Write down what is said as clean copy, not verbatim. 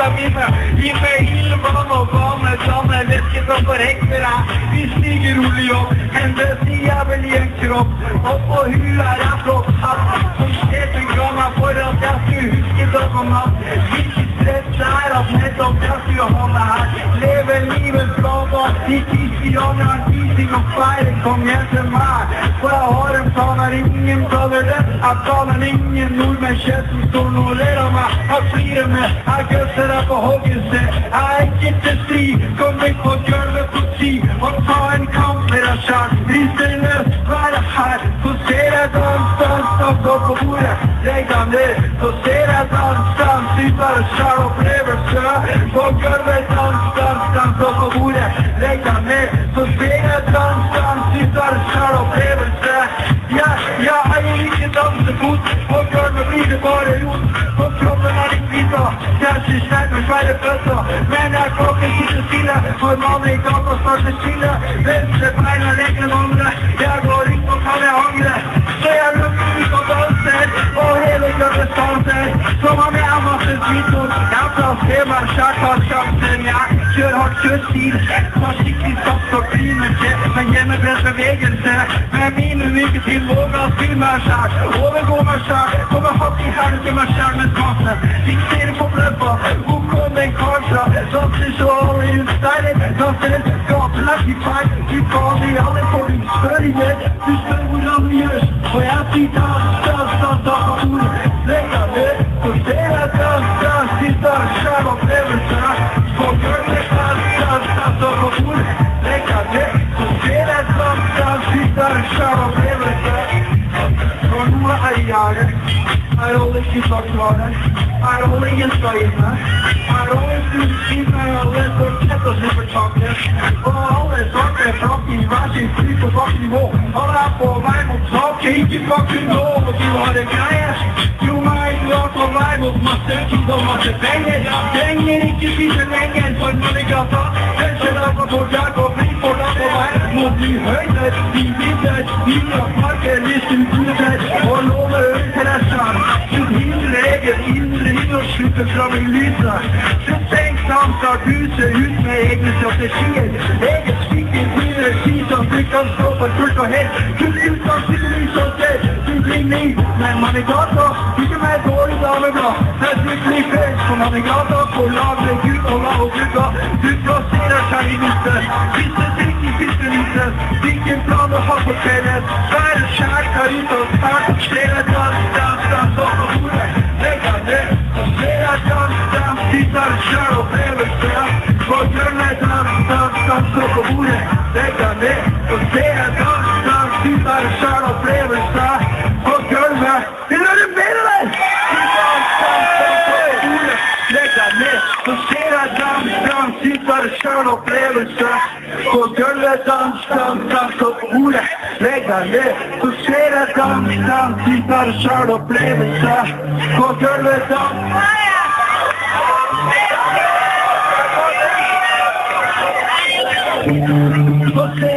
vitaminer. Gi meg ildvann og varme samme væske som forhekter deg. Vi stiger rolig opp, hendes i jævel i en kropp. Og på huet er jeg flott hatt, som sjefen ga meg for at jeg skulle huske dag og natt. Ikke stress er at nettopp jeg skulle holde her. Leve livet blåbær, ikke i stjåneren, ising og feiring, kom hjem til meg. For jeg har en plan her ingen kaller det. Jeg kaller ingen nordmenn kjent som står nå og ler av meg. Jeg flirer med, jeg gøsser deg på hoggelse. Jeg er ikke til strid, kom inn på gulvet på si. Og ta en kamp med deg selv. Rister løs, være her. Så ser jeg dans, gå på bordet. Legg deg ned, så ser jeg dans, syter selv opplevelse. På gulvet dans, gå på bordet. Legg deg ned, så ser jeg dans, syter selv opplevelse. Ja, jeg er ikke dansefot. På gulvet blir det bare rot. På kroppen er det kvita. Jeg synes jeg med svære føtter. Men jeg kan ikke sitte stille, for mannen i gata starter stille. Venstre beina leker en andre. Jeg går ikke og kan jeg angre. Så jeg løper ut og danser, og hele gulvet stanser. Som om jeg er masse smittor. Jeg plasserer meg selv, tar sjansen. Jeg kjører hardt kjøstil. Tar skikkelig sats og kliner til. Men hjemmebrett bevegelse. Med mine myke til våga til meg selv. Overgå meg selv. Kommer hatt i hælen til meg selv med smaken. Fikserer på bløppa. Hvor kom den karsa? Danser så alle ut steiler. Danser en gaten er ikke feil. Du kan i alle får du spør igjen. Du spør hvordan du gjør. Og jeg sier dans på bordet. Legg deg ned, så ser jeg dans, sitter selv opplevelse. På gulvet dans på bordet. Legg deg ned, så ser jeg dans, sitter selv opplevelse. For noe er i hjertet. Er alle ikke sakklarer. Er alle ingen skal inne. Er alle stuskine, alle står tett og slipper taket. Og alle saker fram i hver sin flyt og bak nivå. Alle er på vei mot taket, ikke bak din lov. Og du har en greie. Jo meg, du er på vei mot masse tid og masse penger. Trenger ikke spise lenger for mannegata. Kanskje derfor får jeg og bli for deg på vei mot ny høyder. De vidder, nye parker, lyst utbytter. Og lover øl til deg selv. Du hindrer eget indre og slutter fram i lyset. Så tenk samt at du ser ut med egne strategier. Eget skikkelig begynner si som du kan stå for fullt og helt. Kun utgang til lys og ser. Du blir ny, men man i gata. Ikke med dårlig dameblad. Det er lykkelig fest, for man i gata. På lag med Gud og la og gutta. Du plasserer seg i lyset. Siste drikk i siste lyset. Hvilken plan å ha på kvelden. Være kjær, tar ut og start. Flere dans på bordet. Legg deg ned, så ser jeg dans, sitter selv opplevelse. På gulvet dans på bordet. Legg deg ned, så ser jeg dans, sitter selv opplevelse. På gulvet, vil du bedre deg? Dans på bordet. Legg deg ned, så ser jeg dans, sitter selv opplevelse. På gulvet dans på bordet. Legg deg ned, så ser jeg dans, sitter selv opplevelse. På gulvet dans. Så ser